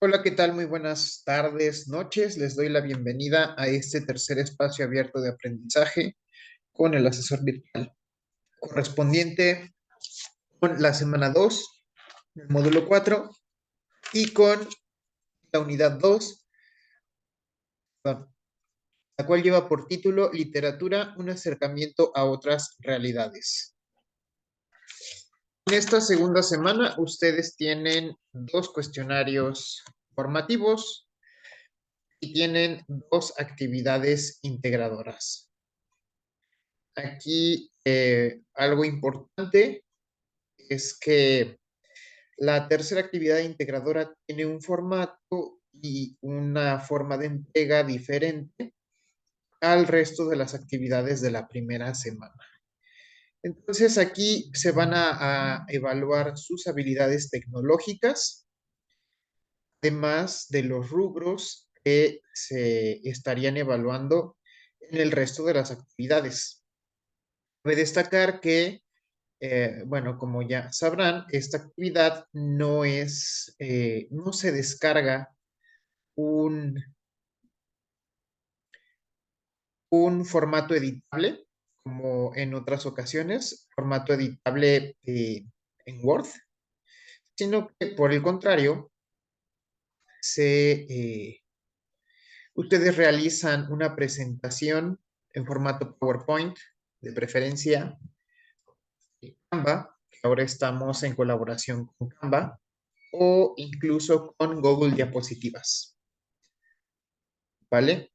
Hola, ¿qué tal? Muy buenas tardes, noches. Les doy la bienvenida a este tercer espacio abierto de aprendizaje con el asesor virtual correspondiente con la semana 2 del módulo 4 y con la unidad 2, perdón, la cual lleva por título Literatura, un acercamiento a otras realidades. En esta segunda semana ustedes tienen dos cuestionarios formativos y tienen dos actividades integradoras. Aquí algo importante es que la tercera actividad integradora tiene un formato y una forma de entrega diferente al resto de las actividades de la primera semana. Entonces aquí se van a evaluar sus habilidades tecnológicas, además de los rubros que se estarían evaluando en el resto de las actividades. Cabe destacar que bueno, como ya sabrán, esta actividad no se descarga un, un formato editable, como en otras ocasiones, formato editable en Word, sino que por el contrario, ustedes realizan una presentación en formato PowerPoint, de preferencia Canva, que ahora estamos en colaboración con Canva, o incluso con Google Diapositivas. ¿Vale?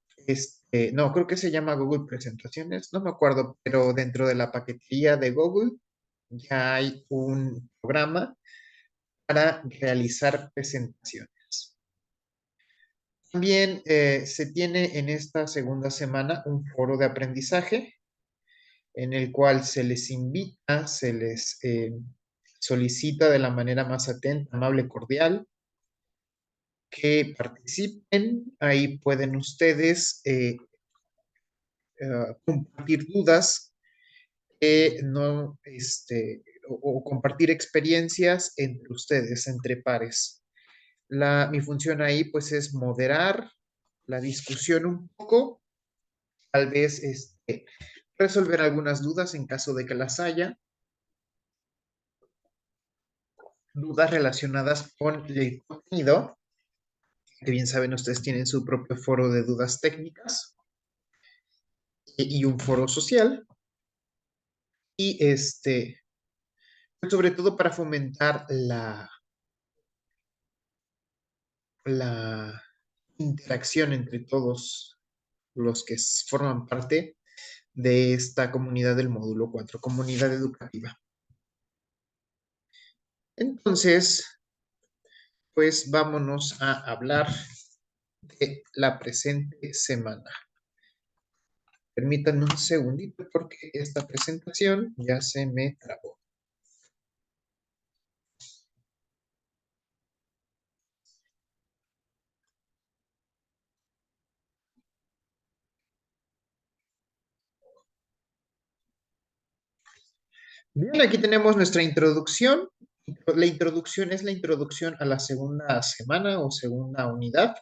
No, creo que se llama Google Presentaciones, no me acuerdo, pero dentro de la paquetería de Google ya hay un programa para realizar presentaciones. También se tiene en esta segunda semana un foro de aprendizaje en el cual se les invita, se les solicita de la manera más atenta, amable, cordial, que participen. Ahí pueden ustedes compartir dudas, no, o compartir experiencias entre ustedes, entre pares. Mi función ahí, pues, es moderar la discusión un poco, tal vez, resolver algunas dudas en caso de que las haya, dudas relacionadas con el contenido, que bien saben, ustedes tienen su propio foro de dudas técnicas y un foro social, y sobre todo para fomentar la interacción entre todos los que forman parte de esta comunidad del módulo 4, comunidad educativa. Entonces, pues vámonos a hablar de la presente semana. Permítanme un segundito porque esta presentación ya se me trabó. Bien, aquí tenemos nuestra introducción. La introducción es la introducción a la segunda semana o segunda unidad.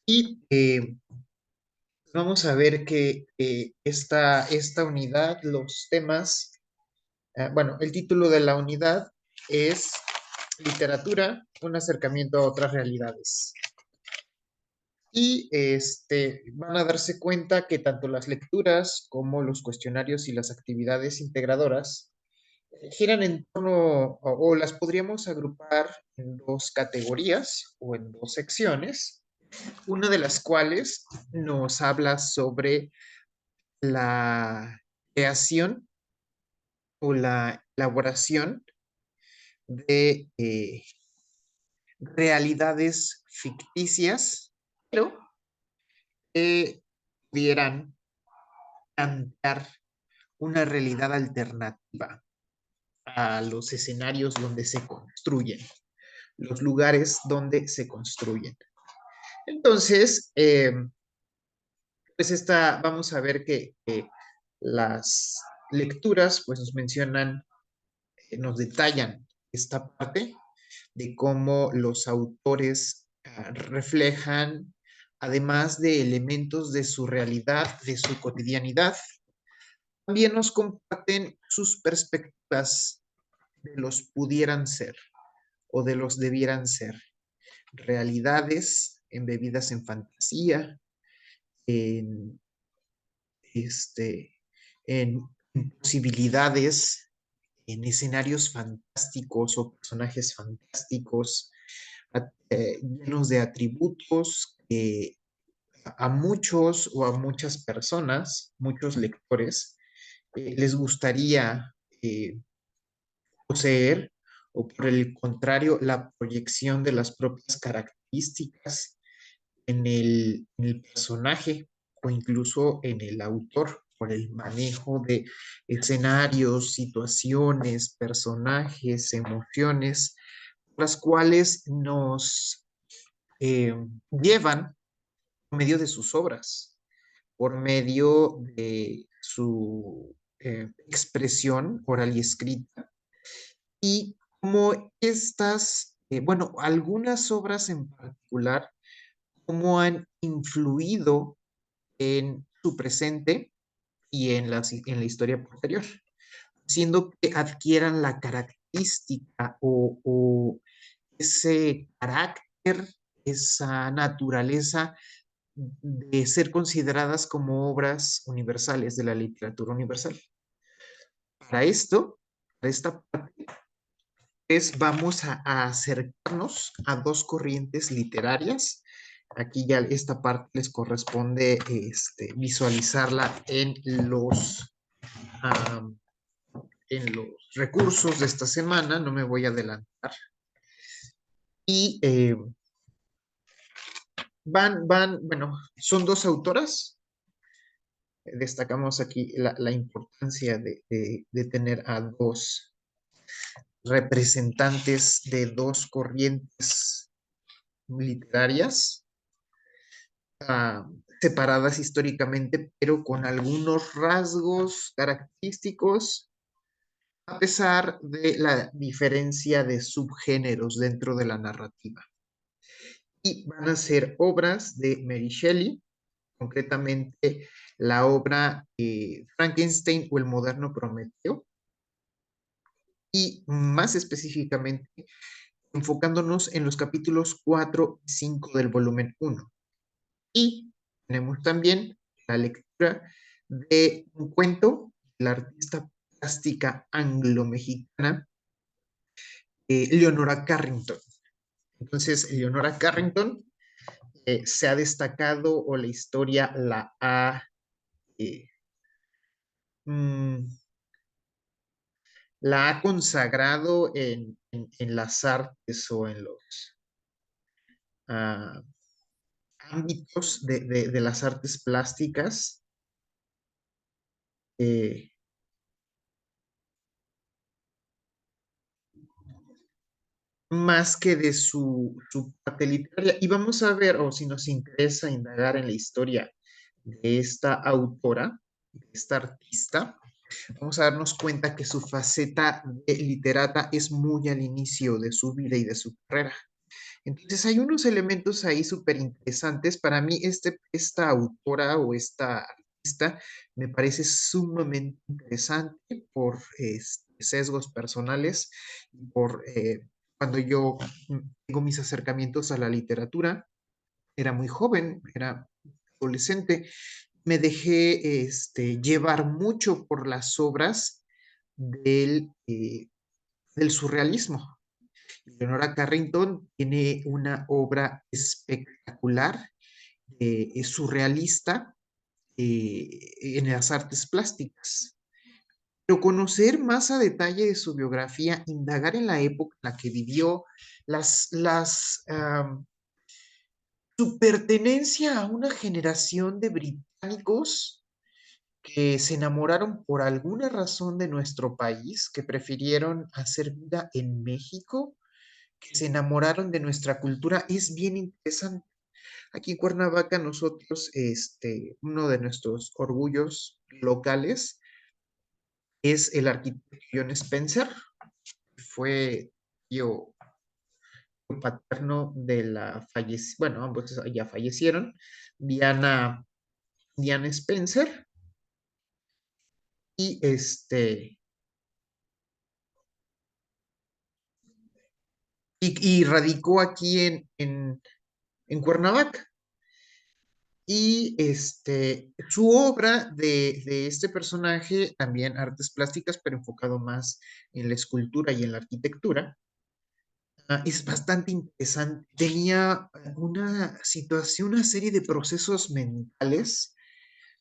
Y vamos a ver que esta unidad, los temas, bueno, el título de la unidad es Literatura, un acercamiento a otras realidades. Y van a darse cuenta que tanto las lecturas como los cuestionarios y las actividades integradoras giran en torno, o las podríamos agrupar en dos categorías o en dos secciones, una de las cuales nos habla sobre la creación o la elaboración de realidades ficticias, pero que pudieran plantear una realidad alternativa a los escenarios donde se construyen, los lugares donde se construyen. Entonces, pues vamos a ver que las lecturas pues nos mencionan, nos detallan esta parte, de cómo los autores reflejan, además de elementos de su realidad, de su cotidianidad, también nos comparten sus perspectivas de los pudieran ser o de los debieran ser, realidades embebidas en fantasía, en, este, en posibilidades, en escenarios fantásticos o personajes fantásticos, llenos de atributos que a muchos o a muchas personas, muchos lectores, les gustaría poseer, o por el contrario, la proyección de las propias características en el personaje o incluso en el autor por el manejo de escenarios, situaciones, personajes, emociones, las cuales nos llevan por medio de sus obras, por medio de su expresión oral y escrita, y como estas, bueno, algunas obras en particular, cómo han influido en su presente y en la historia posterior, haciendo que adquieran la característica o ese carácter, esa naturaleza de ser consideradas como obras universales de la literatura universal. Para esto, para esta parte, pues vamos a acercarnos a dos corrientes literarias. Aquí ya esta parte les corresponde visualizarla um, en los recursos de esta semana, no me voy a adelantar. Y bueno, son dos autoras. Destacamos aquí la importancia de tener a dos representantes de dos corrientes literarias separadas históricamente, pero con algunos rasgos característicos, a pesar de la diferencia de subgéneros dentro de la narrativa. Y van a ser obras de Mary Shelley, concretamente la obra Frankenstein o el moderno Prometeo, y más específicamente enfocándonos en los capítulos 4 y 5 del volumen 1. Y tenemos también la lectura de un cuento de la artista plástica anglo-mexicana, Leonora Carrington. Entonces, Leonora Carrington se ha destacado o la historia eh, mm, la ha consagrado en las artes o en los uh, ámbitos de las artes plásticas. Eh, más que de su parte literaria. Y vamos a ver, o si nos interesa indagar en la historia de esta autora, de esta artista, vamos a darnos cuenta que su faceta de literata es muy al inicio de su vida y de su carrera. Entonces hay unos elementos ahí súper interesantes. Para mí, esta autora o esta artista me parece sumamente interesante por sesgos personales, por cuando yo tengo mis acercamientos a la literatura, era muy joven, era adolescente, me dejé llevar mucho por las obras del surrealismo. Leonora Carrington tiene una obra espectacular, es surrealista en las artes plásticas. Pero conocer más a detalle de su biografía, indagar en la época en la que vivió, su pertenencia a una generación de británicos que se enamoraron por alguna razón de nuestro país, que prefirieron hacer vida en México, que se enamoraron de nuestra cultura, es bien interesante. Aquí en Cuernavaca nosotros, uno de nuestros orgullos locales es el arquitecto John Spencer, que fue tío paterno de la bueno, ambos ya fallecieron, Diana, Diana Spencer, y y radicó aquí en Cuernavaca. Y su obra de este personaje, también artes plásticas, pero enfocado más en la escultura y en la arquitectura, es bastante interesante. Tenía una situación, una serie de procesos mentales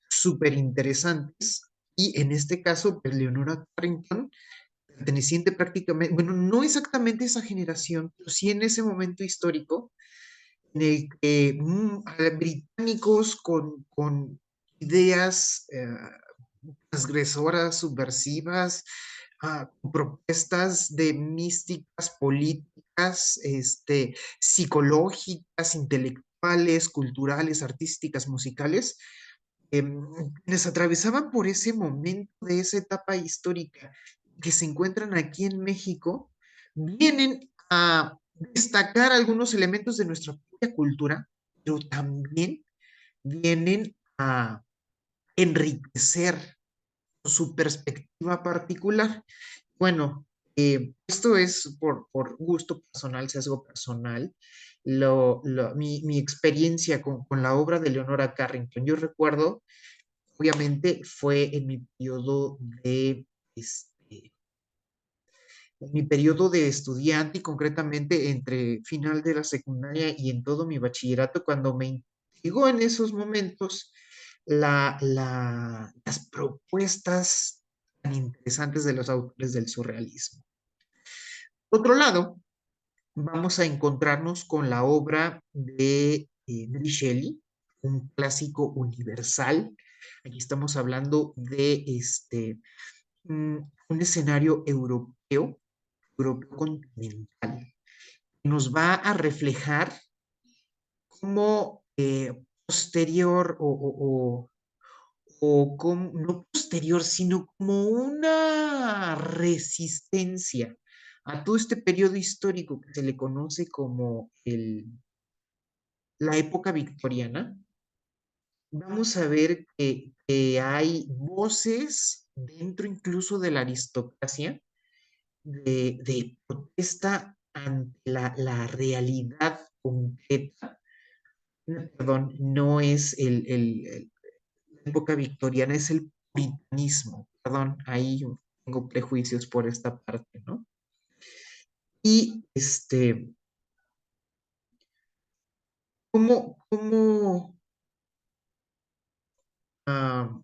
súper interesantes. Y en este caso, pues, Leonora Carrington, perteneciente prácticamente, bueno, no exactamente a esa generación, pero sí en ese momento histórico en el que británicos con ideas transgresoras, subversivas, propuestas de místicas políticas, psicológicas, intelectuales, culturales, artísticas, musicales, les atravesaban por ese momento de esa etapa histórica que se encuentran aquí en México, vienen a destacar algunos elementos de nuestra propia cultura, pero también vienen a enriquecer su perspectiva particular. Bueno, esto es por gusto personal, sesgo personal, mi experiencia con la obra de Leonora Carrington. Yo recuerdo, obviamente, fue este, en mi periodo de estudiante y concretamente entre final de la secundaria y en todo mi bachillerato, cuando me llegó en esos momentos las propuestas tan interesantes de los autores del surrealismo. Por otro lado, vamos a encontrarnos con la obra de Mary Shelley, un clásico universal. Aquí estamos hablando de un escenario europeo continental, que nos va a reflejar cómo posterior no posterior, sino como una resistencia a todo este periodo histórico que se le conoce como la época victoriana. Vamos a ver que hay voces dentro incluso de la aristocracia de protesta ante la realidad concreta. Perdón, no es la época victoriana, es el puritanismo. Perdón, ahí tengo prejuicios por esta parte, ¿no? Y cómo ah,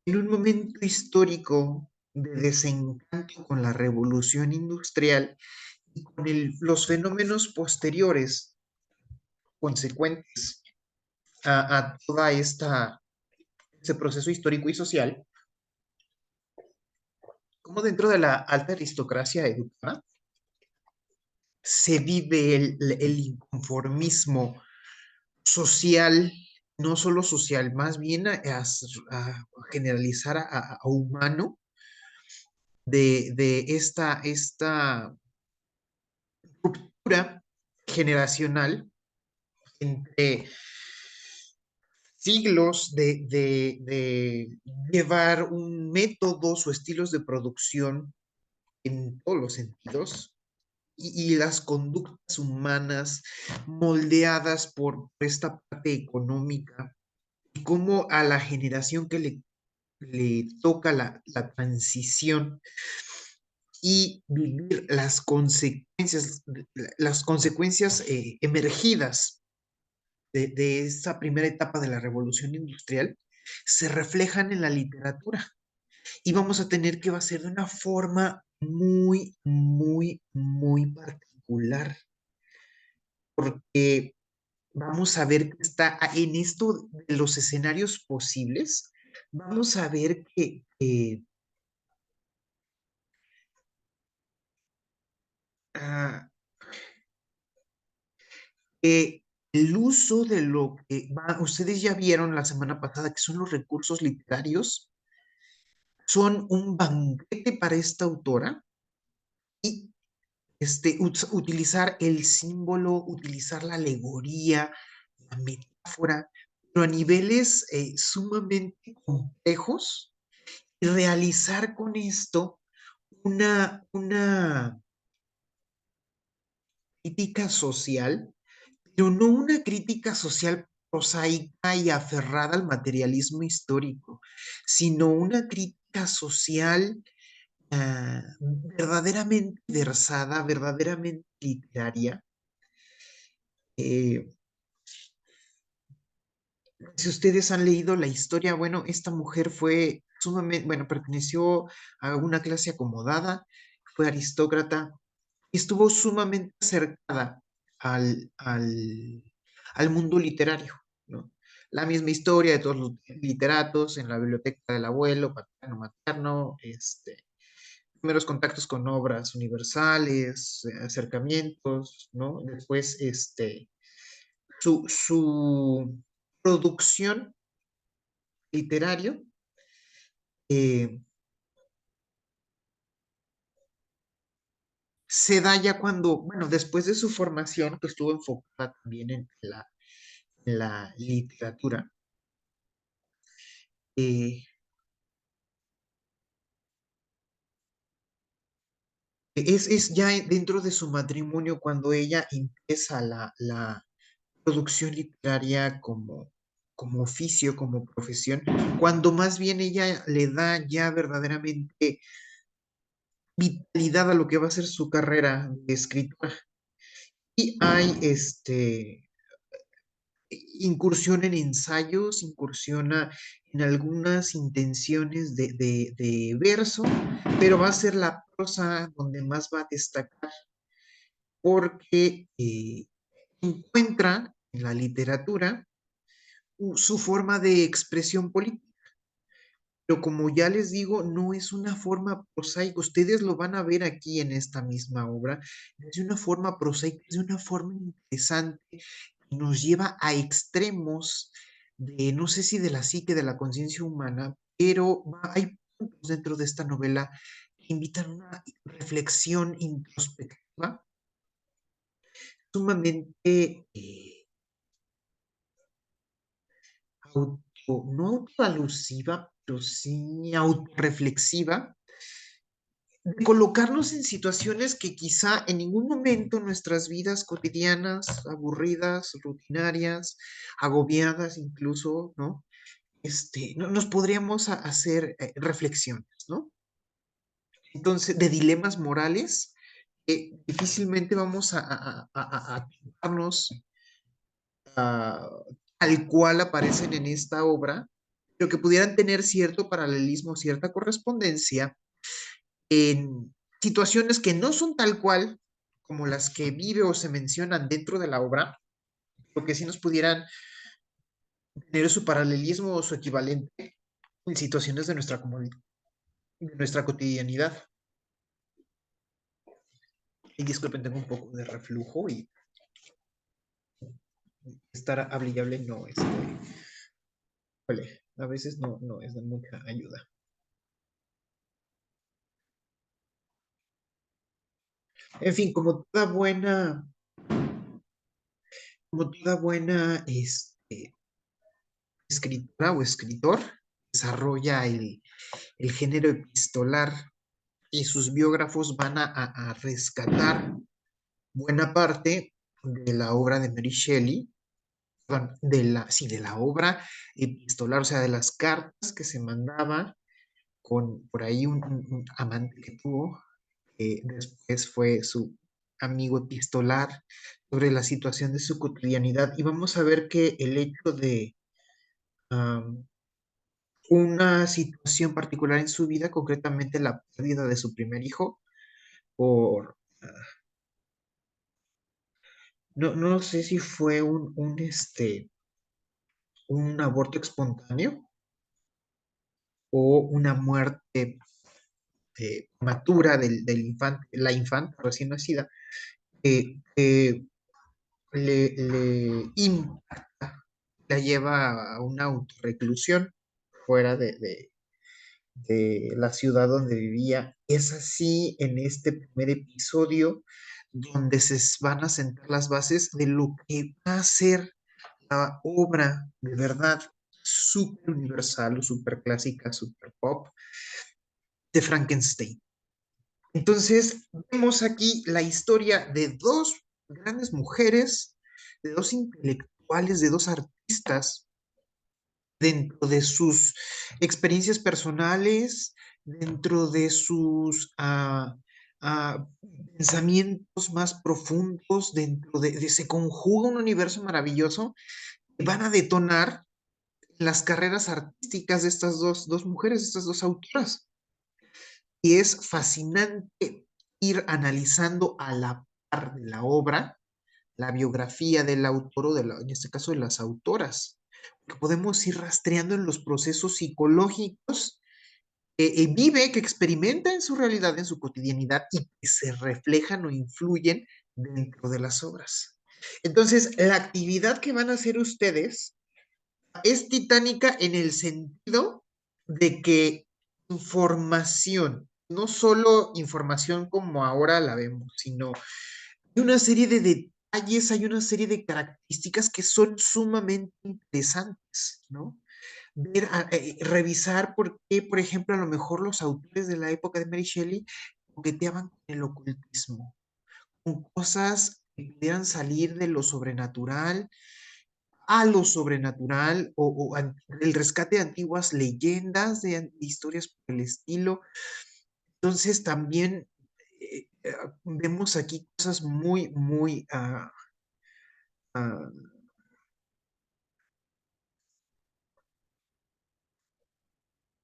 en un momento histórico de desencanto con la revolución industrial y con los fenómenos posteriores consecuentes a toda este proceso histórico y social, como dentro de la alta aristocracia educada se vive el inconformismo social, no solo social, más bien a generalizar a humano de esta ruptura generacional entre siglos de llevar un métodos o estilos de producción en todos los sentidos y las conductas humanas moldeadas por esta parte económica y cómo a la generación que le toca la transición y vivir las consecuencias emergidas de esa primera etapa de la revolución industrial, se reflejan en la literatura. Y vamos a tener que va a ser de una forma muy, muy, muy particular, porque vamos a ver que está en esto de los escenarios posibles, vamos a ver ah, que el uso de lo que ustedes ya vieron la semana pasada, que son los recursos literarios, son un banquete para esta autora y utilizar el símbolo, utilizar la alegoría, la metáfora, pero a niveles sumamente complejos y realizar con esto una crítica social, pero no una crítica social prosaica y aferrada al materialismo histórico, sino una crítica social verdaderamente versada, verdaderamente literaria. Eh, si ustedes han leído la historia, bueno, esta mujer fue sumamente, bueno, perteneció a una clase acomodada, fue aristócrata, y estuvo sumamente acercada al mundo literario, ¿no? La misma historia de todos los literatos en la biblioteca del abuelo, paterno, materno, primeros contactos con obras universales, acercamientos, ¿no? Después, su producción literario eh, se da ya cuando, bueno, después de su formación, que estuvo enfocada también en la literatura, eh, es ya dentro de su matrimonio cuando ella empieza la producción literaria como oficio, como profesión, cuando más bien ella le da ya verdaderamente vitalidad a lo que va a ser su carrera de escritora. Y hay incursión en ensayos, incursiona en algunas intenciones de verso, pero va a ser la prosa donde más va a destacar porque encuentra en la literatura su forma de expresión política. Pero como ya les digo, no es una forma prosaica. Ustedes lo van a ver aquí en esta misma obra. Es de una forma prosaica, es de una forma interesante que nos lleva a extremos de, no sé si de la psique, de la conciencia humana, pero hay puntos dentro de esta novela que invitan a una reflexión introspectiva sumamente no autoalusiva, pero sí autorreflexiva, de colocarnos en situaciones que quizá en ningún momento en nuestras vidas cotidianas, aburridas, rutinarias, agobiadas incluso, ¿no? No nos podríamos hacer reflexiones, ¿no? Entonces, de dilemas morales, difícilmente vamos a tomarnos ah, tal cual aparecen en esta obra, pero que pudieran tener cierto paralelismo, cierta correspondencia en situaciones que no son tal cual como las que vive o se mencionan dentro de la obra, pero que sí nos pudieran tener su paralelismo o su equivalente en situaciones de de nuestra cotidianidad. Y disculpen, tengo un poco de reflujo y estar hable y hable no, híjole, a veces no es de mucha ayuda. En fin, como toda buena escritora o escritor, desarrolla el género epistolar y sus biógrafos van a rescatar buena parte de la obra de Mary Shelley, perdón, sí, de la obra epistolar, o sea, de las cartas que se mandaba con por ahí un amante que tuvo, que después fue su amigo epistolar, sobre la situación de su cotidianidad. Y vamos a ver que el hecho de um, una situación particular en su vida, concretamente la pérdida de su primer hijo, por, no sé si fue un aborto espontáneo o una muerte prematura del infante, la infanta recién nacida, que le impacta, la lleva a una autorreclusión fuera de la ciudad donde vivía. Es así en este primer episodio donde se van a sentar las bases de lo que va a ser la obra de verdad súper universal o súper clásica, súper pop de Frankenstein. Entonces, vemos aquí la historia de dos grandes mujeres, de dos intelectuales, de dos artistas, dentro de sus experiencias personales, dentro de sus pensamientos más profundos, dentro se conjuga un universo maravilloso que van a detonar las carreras artísticas de estas dos mujeres, de estas dos autoras. Y es fascinante ir analizando a la par de la obra, la biografía del autor o en este caso de las autoras, que podemos ir rastreando en los procesos psicológicos que vive, que experimenta en su realidad, en su cotidianidad y que se reflejan o influyen dentro de las obras. Entonces, la actividad que van a hacer ustedes es titánica en el sentido de que información, no solo información como ahora la vemos, sino hay una serie de detalles, hay una serie de características que son sumamente interesantes, ¿no? Revisar por qué, por ejemplo, a lo mejor los autores de la época de Mary Shelley coqueteaban con el ocultismo, con cosas que pudieran salir de lo sobrenatural a lo sobrenatural o el rescate de antiguas leyendas, de historias por el estilo. Entonces también vemos aquí cosas muy, muy, uh,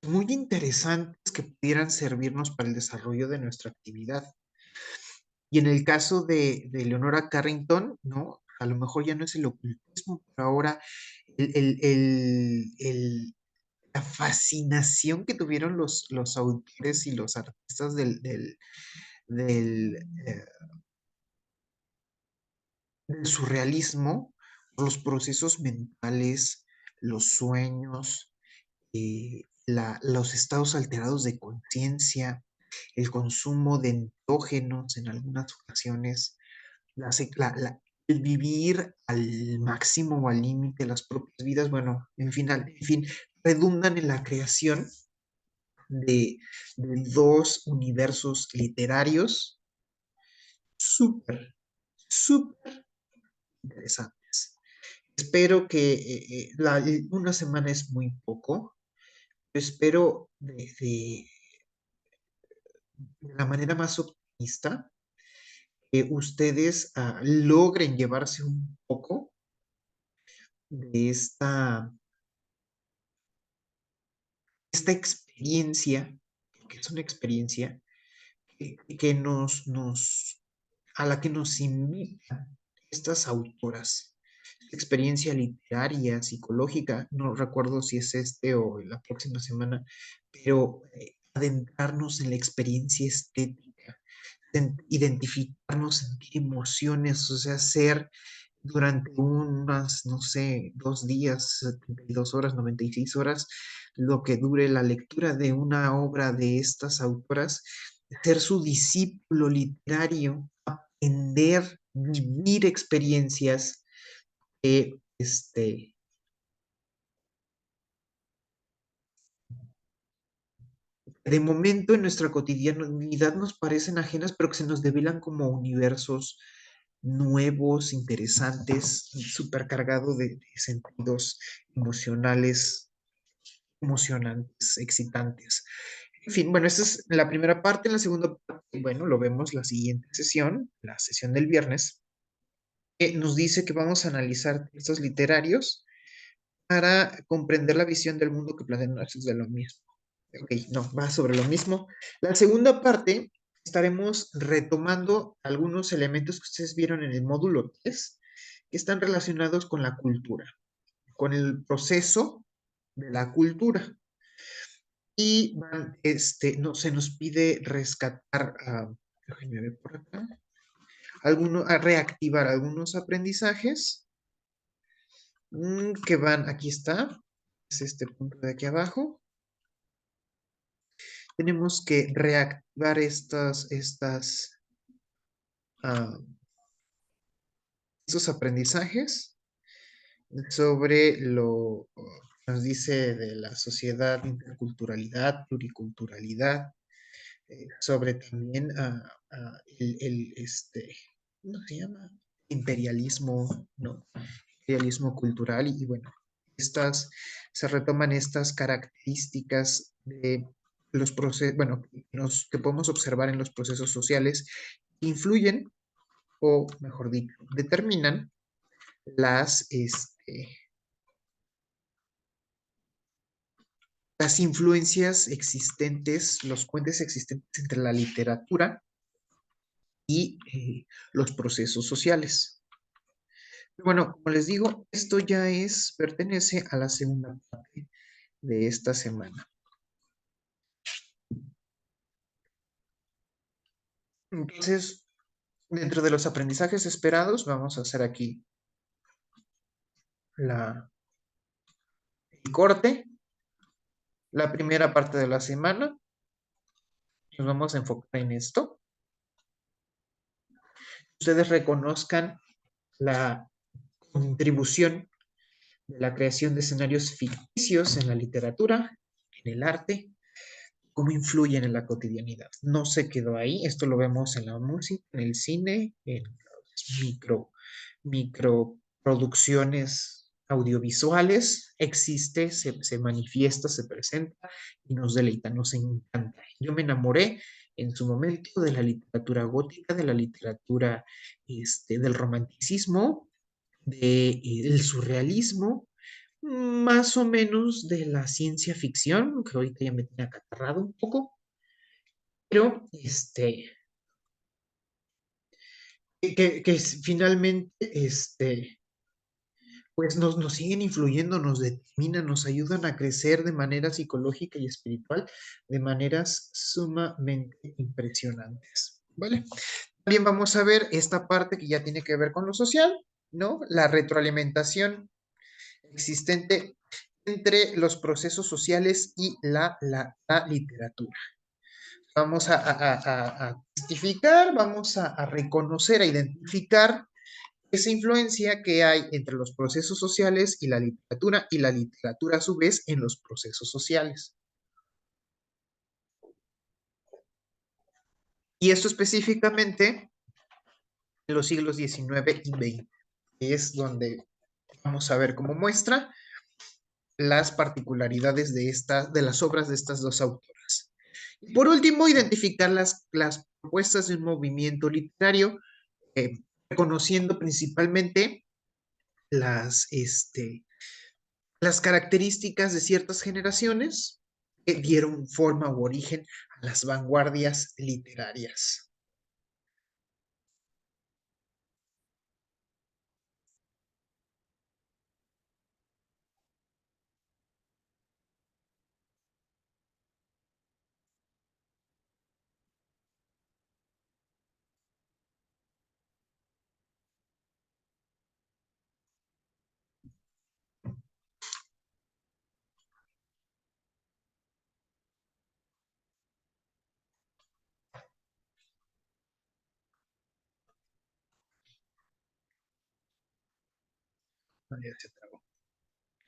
muy interesantes que pudieran servirnos para el desarrollo de nuestra actividad. Y en el caso de Leonora Carrington, ¿no? A lo mejor ya no es el ocultismo, pero ahora el, el, el, el, la fascinación que tuvieron los autores y los artistas del, eh, del surrealismo, los procesos mentales, los sueños, los estados alterados de conciencia, el consumo de entógenos en algunas ocasiones, la, el vivir al máximo o al límite las propias vidas, bueno, en fin, redundan en la creación de, de dos universos literarios súper, súper interesantes. Espero que una semana es muy poco, espero de la manera más optimista que ustedes logren llevarse un poco de esta experiencia, que es una experiencia que a la que nos invitan estas autoras. Experiencia literaria, psicológica, no recuerdo si es este o la próxima semana, pero adentrarnos en la experiencia estética, identificarnos, sentir emociones, o sea, ser durante unas, no sé, 2 días, 72 horas, 96 horas, lo que dure la lectura de una obra de estas autoras, ser su discípulo literario, aprender, vivir experiencias que, de momento en nuestra cotidianidad nos parecen ajenas, pero que se nos develan como universos nuevos, interesantes, supercargado de sentidos emocionales, emocionantes, excitantes. En fin, bueno, esta es la primera parte. En la segunda parte, bueno, lo vemos la siguiente sesión, la sesión del viernes, que nos dice que vamos a analizar textos literarios para comprender la visión del mundo que plantean estos de lo mismo. Ok, no, va sobre lo mismo. La segunda parte estaremos retomando algunos elementos que ustedes vieron en el módulo 3 que están relacionados con la cultura, con el proceso de la cultura. Y no, se nos pide rescatar, déjenme ver por acá, a reactivar algunos aprendizajes que van, aquí está, es este punto de aquí abajo, tenemos que reactivar ah, estos aprendizajes sobre lo que nos dice de la sociedad, interculturalidad, pluriculturalidad, sobre también ¿cómo se llama? Imperialismo, ¿no? Imperialismo cultural y bueno, se retoman estas características de los procesos, bueno, que podemos observar en los procesos sociales, que influyen, o mejor dicho, determinan las, las influencias existentes, los puentes existentes entre la literatura y los procesos sociales. Bueno, como les digo, esto ya pertenece a la segunda parte de esta semana. Entonces, dentro de los aprendizajes esperados, vamos a hacer aquí el corte, la primera parte de la semana. Nos vamos a enfocar en esto. Ustedes reconozcan la contribución de la creación de escenarios ficticios en la literatura, en el arte, cómo influyen en la cotidianidad. No se quedó ahí, esto lo vemos en la música, en el cine, en las microproducciones audiovisuales, existe, se manifiesta, se presenta y nos deleita, nos encanta. Yo me enamoré en su momento de la literatura gótica, de la literatura del romanticismo, del surrealismo, más o menos de la ciencia ficción, que ahorita ya me tiene acatarrado un poco, pero finalmente, pues nos siguen influyendo, nos determinan, nos ayudan a crecer de manera psicológica y espiritual, de maneras sumamente impresionantes, ¿vale? También vamos a ver esta parte que ya tiene que ver con lo social, ¿no? La retroalimentación existente entre los procesos sociales y la literatura. Vamos a testificar, vamos a reconocer, a identificar esa influencia que hay entre los procesos sociales y la literatura a su vez en los procesos sociales. Y esto específicamente en los siglos XIX y XX, que es donde vamos a ver como muestra las particularidades de las obras de estas dos autoras. Y por último, identificar las propuestas de un movimiento literario, reconociendo principalmente las, las características de ciertas generaciones que dieron forma u origen a las vanguardias literarias.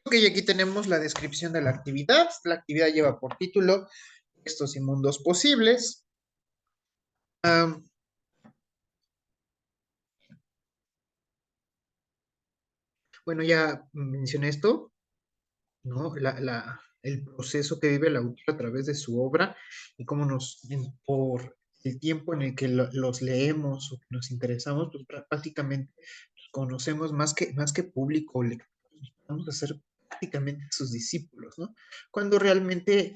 Ok, aquí tenemos la descripción de la actividad. La actividad lleva por título Textos y mundos posibles. Um, bueno, ya mencioné esto, ¿no? El proceso que vive el autor a través de su obra y cómo por el tiempo en el que los leemos o que nos interesamos, pues prácticamente conocemos más que público, vamos a ser prácticamente sus discípulos, ¿no? Cuando realmente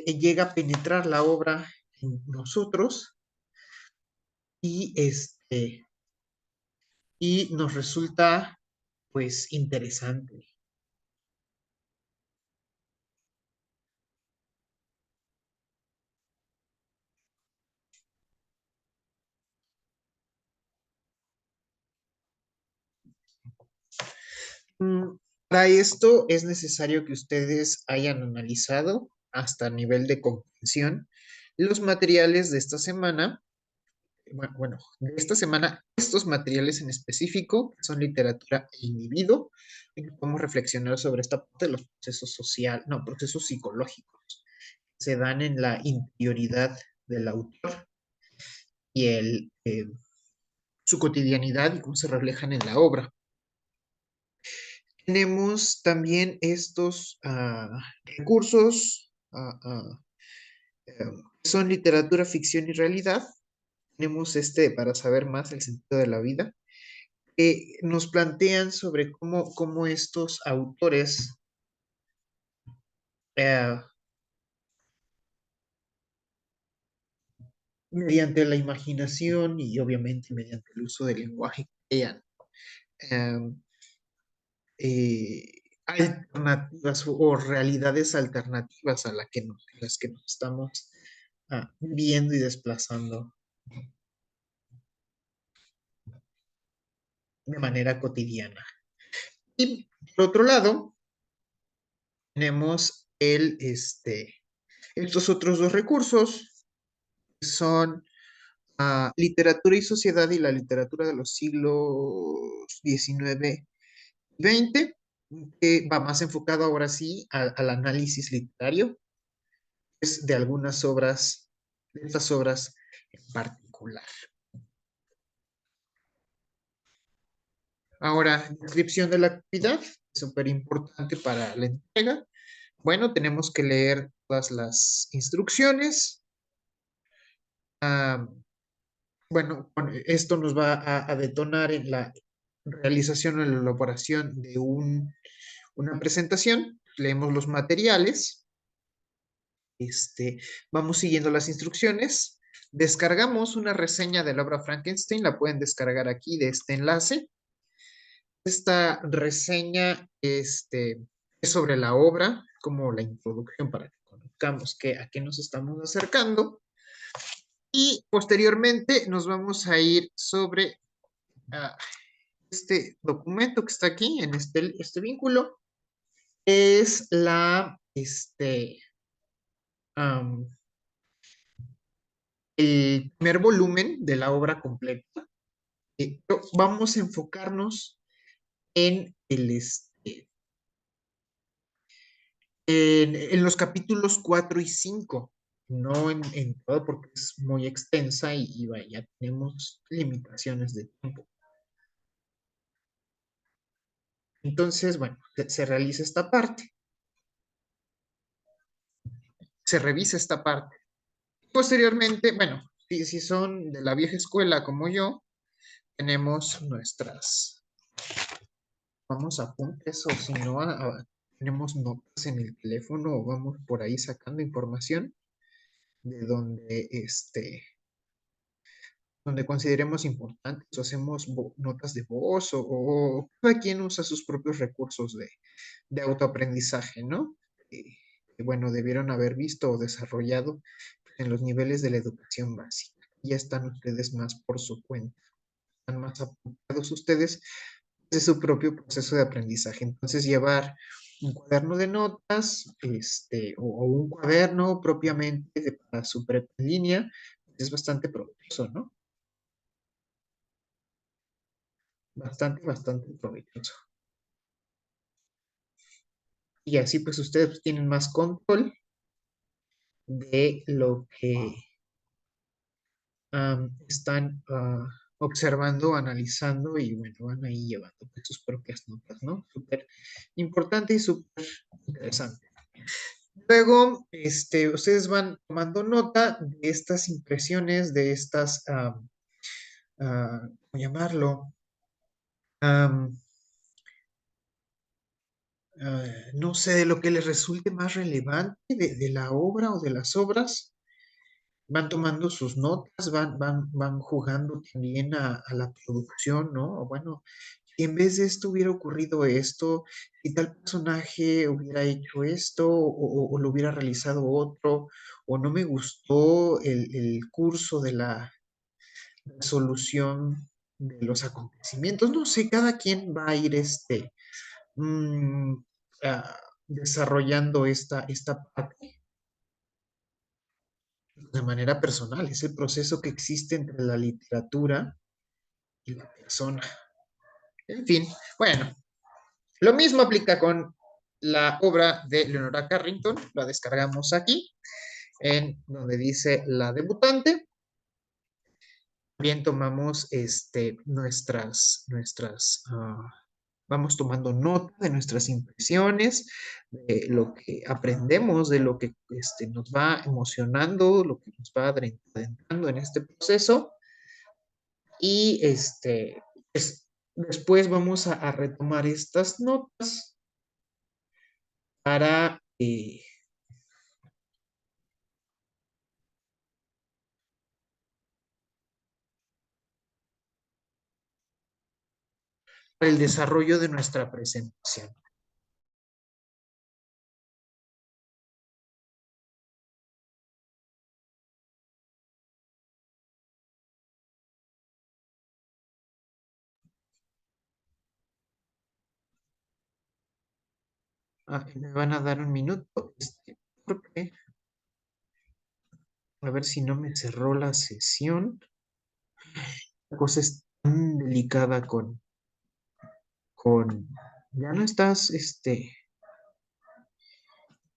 llega a penetrar la obra en nosotros y, y nos resulta, pues, interesante. Para esto es necesario que ustedes hayan analizado hasta nivel de comprensión Los materiales de esta semana, bueno, de esta semana, estos materiales en específico son literatura e individuo, y podemos reflexionar sobre esta parte de los procesos social, no, procesos psicológicos que se dan en la interioridad del autor y su cotidianidad y cómo se reflejan en la obra. Tenemos también estos recursos, son literatura, ficción y realidad. Tenemos para saber más el sentido de la vida, nos plantean sobre cómo estos autores, eh, mediante la imaginación y obviamente mediante el uso del lenguaje, crean eh, eh, alternativas o realidades alternativas las que nos estamos viendo y desplazando de manera cotidiana. Y por otro lado, tenemos estos otros dos recursos, que son literatura y sociedad y la literatura de los siglos XIX y XX, que va más enfocado ahora sí al análisis literario, es de algunas obras, de estas obras en particular. Ahora, descripción de la actividad, súper importante para la entrega. Bueno, tenemos que leer todas las instrucciones. Bueno, esto nos va a detonar en la realización o la elaboración de una presentación. Leemos los materiales, vamos siguiendo las instrucciones, descargamos una reseña de la obra Frankenstein, la pueden descargar aquí de este enlace. Esta reseña es sobre la obra, como la introducción para que conozcamos a qué nos estamos acercando. Y posteriormente nos vamos a ir sobre este documento que está aquí, en este vínculo, es um, el primer volumen de la obra completa. Pero vamos a enfocarnos en en los capítulos 4 y 5, no en todo porque es muy extensa y vaya, tenemos limitaciones de tiempo. Entonces, bueno, se realiza esta parte, se revisa esta parte. Posteriormente, bueno, si son de la vieja escuela como yo, tenemos vamos a apuntes o si no, tenemos notas en el teléfono o vamos por ahí sacando información de donde consideremos importantes o hacemos notas de voz o cada quien usa sus propios recursos de autoaprendizaje, ¿no? Que, bueno, debieron haber visto o desarrollado en los niveles de la educación básica. Ya están ustedes más por su cuenta, están más apuntados ustedes de su propio proceso de aprendizaje. Entonces, llevar un cuaderno de notas, o un cuaderno propiamente para su prepa en línea, es bastante provechoso, ¿no? Bastante provechoso. Y así pues ustedes tienen más control de lo que están observando, analizando y bueno, van ahí llevando pues, sus propias notas, ¿no? Súper importante y súper interesante. Luego, ustedes van tomando nota de estas impresiones, de estas, ¿cómo llamarlo? Am, no sé, de lo que les resulte más relevante de la obra o de las obras. Van tomando sus notas, van jugando también a la producción, ¿no? O bueno, si en vez de esto hubiera ocurrido esto, si tal personaje hubiera hecho esto o lo hubiera realizado otro, o no me gustó el curso de la resolución de los acontecimientos, no sé, cada quien va a ir mm, desarrollando esta parte. de manera personal, es el proceso que existe entre la literatura y la persona. En fin, bueno, lo mismo aplica con la obra de Leonora Carrington, la descargamos aquí, en donde dice La debutante. También tomamos vamos tomando nota de nuestras impresiones, de lo que aprendemos, de lo que nos va emocionando, lo que nos va adentrando en este proceso. Y pues, después vamos a retomar estas notas para el desarrollo de nuestra presentación. Me van a dar un minuto, porque a ver si no me cerró la sesión. La cosa es tan delicada con, ya no estás,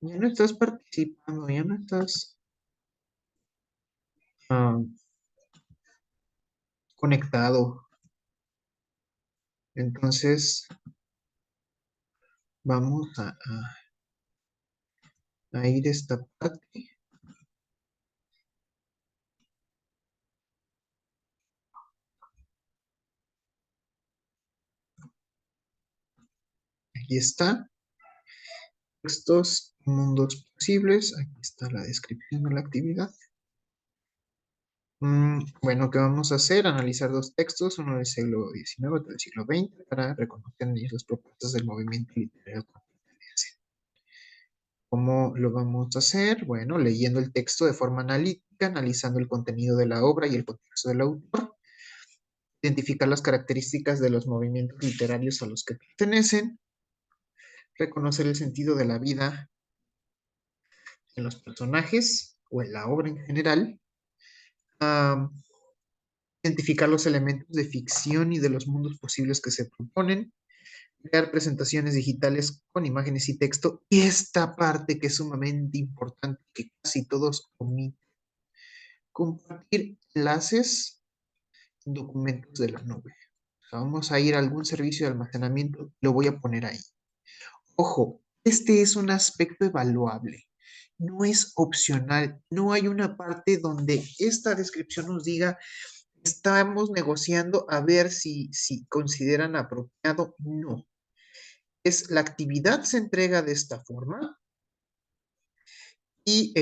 ya no estás participando, ya no estás ah, conectado. Entonces, vamos a ir a esta parte. Aquí está. Estos mundos posibles. Aquí está la descripción de la actividad. Bueno, ¿qué vamos a hacer? Analizar dos textos, uno del siglo XIX, otro del siglo XX, para reconocer en ellos las propuestas del movimiento literario contemporáneo. ¿Cómo lo vamos a hacer? Bueno, leyendo el texto de forma analítica, analizando el contenido de la obra y el contexto del autor, identificar las características de los movimientos literarios a los que pertenecen, reconocer el sentido de la vida en los personajes o en la obra en general, ah, identificar los elementos de ficción y de los mundos posibles que se proponen, crear presentaciones digitales con imágenes y texto, y esta parte que es sumamente importante, que casi todos omiten, compartir enlaces en documentos de la nube. O sea, vamos a ir a algún servicio de almacenamiento, lo voy a poner ahí. Ojo, este es un aspecto evaluable, no es opcional, no hay una parte donde esta descripción nos diga estamos negociando a ver si consideran apropiado. No. Es la actividad se entrega de esta forma y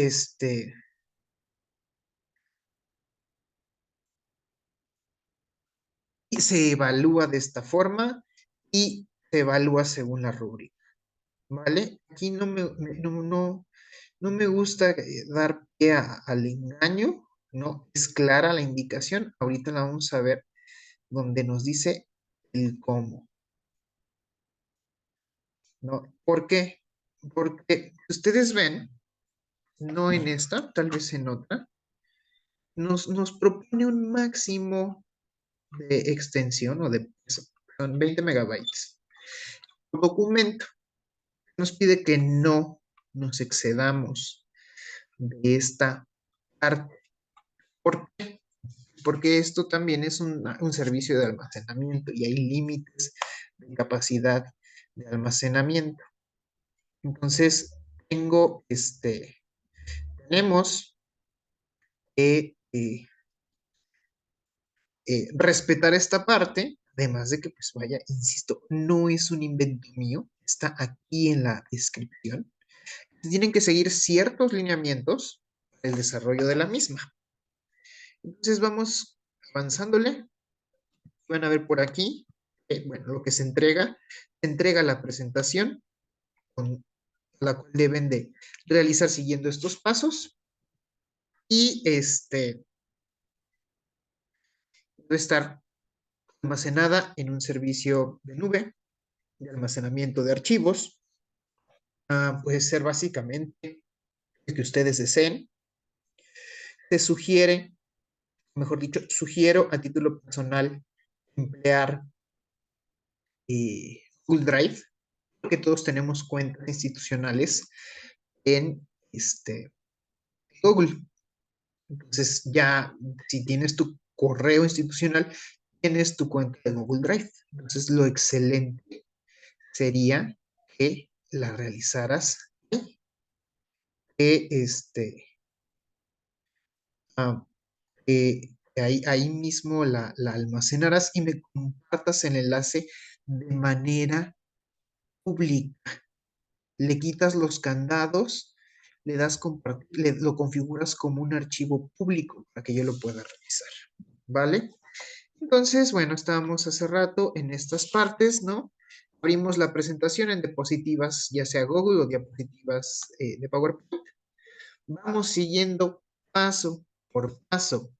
y se evalúa de esta forma y se evalúa según la rúbrica. ¿Vale? Aquí no me gusta dar pie al engaño, ¿no? Es clara la indicación. Ahorita la vamos a ver donde nos dice el cómo, ¿no? ¿Por qué? Porque ustedes ven, no en esta, tal vez en otra, nos propone un máximo de extensión o de peso, son 20 megabytes. El documento nos pide que no nos excedamos de esta parte. ¿Por qué? Porque esto también es un servicio de almacenamiento y hay límites de capacidad de almacenamiento. Entonces, tenemos que respetar esta parte, además de que, pues vaya, insisto, no es un invento mío, está aquí en la descripción. Tienen que seguir ciertos lineamientos para el desarrollo de la misma. Entonces vamos avanzándole. Van a ver por aquí, bueno, lo que se entrega la presentación con la cual deben de realizar siguiendo estos pasos y debe estar almacenada en un servicio de nube de almacenamiento de archivos. Puede ser básicamente el que ustedes deseen. se sugiere, mejor dicho, sugiero a título personal emplear Google Drive, porque todos tenemos cuentas institucionales en Google. Entonces ya, si tienes tu correo institucional, tienes tu cuenta de Google Drive. Entonces lo excelente sería que la realizaras ahí, que ah, ahí mismo la almacenarás y me compartas el enlace de manera pública. Le quitas los candados, le das compartir, lo configuras como un archivo público para que yo lo pueda revisar, ¿vale? Entonces, bueno, estábamos hace rato en estas partes, ¿no? Abrimos la presentación en diapositivas, ya sea Google o diapositivas de PowerPoint. Vamos siguiendo paso por paso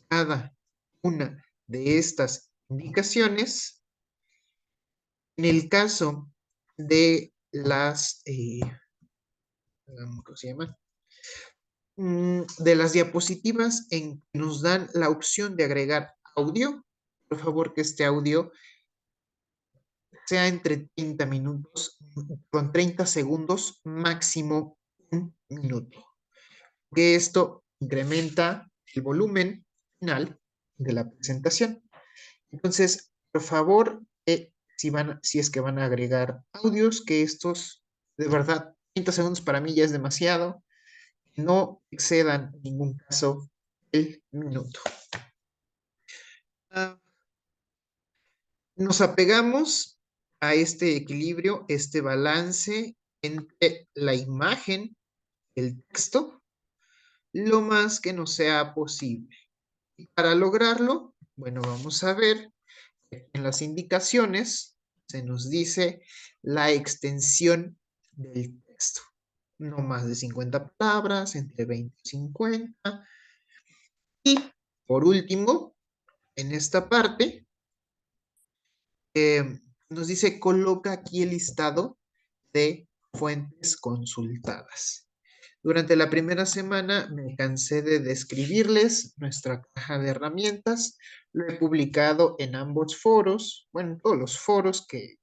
cada una de estas indicaciones. En el caso de las, ¿cómo se llama? De las diapositivas en que nos dan la opción de agregar audio, por favor que este audio sea entre 30 minutos, con 30 segundos, máximo un minuto. Que esto incrementa el volumen final de la presentación. Entonces, por favor, si es que van a agregar audios, que estos, de verdad, 30 segundos para mí ya es demasiado, no excedan en ningún caso el minuto. Nos apegamos a este equilibrio, este balance entre la imagen, el texto, lo más que nos sea posible. Y para lograrlo, bueno, vamos a ver, en las indicaciones se nos dice la extensión del texto. No más de 50 palabras, entre 20 y 50. Y por último, en esta parte, nos dice coloca aquí el listado de fuentes consultadas. Durante la primera semana me cansé de describirles nuestra caja de herramientas. Lo he publicado en ambos foros, bueno, en todos los foros que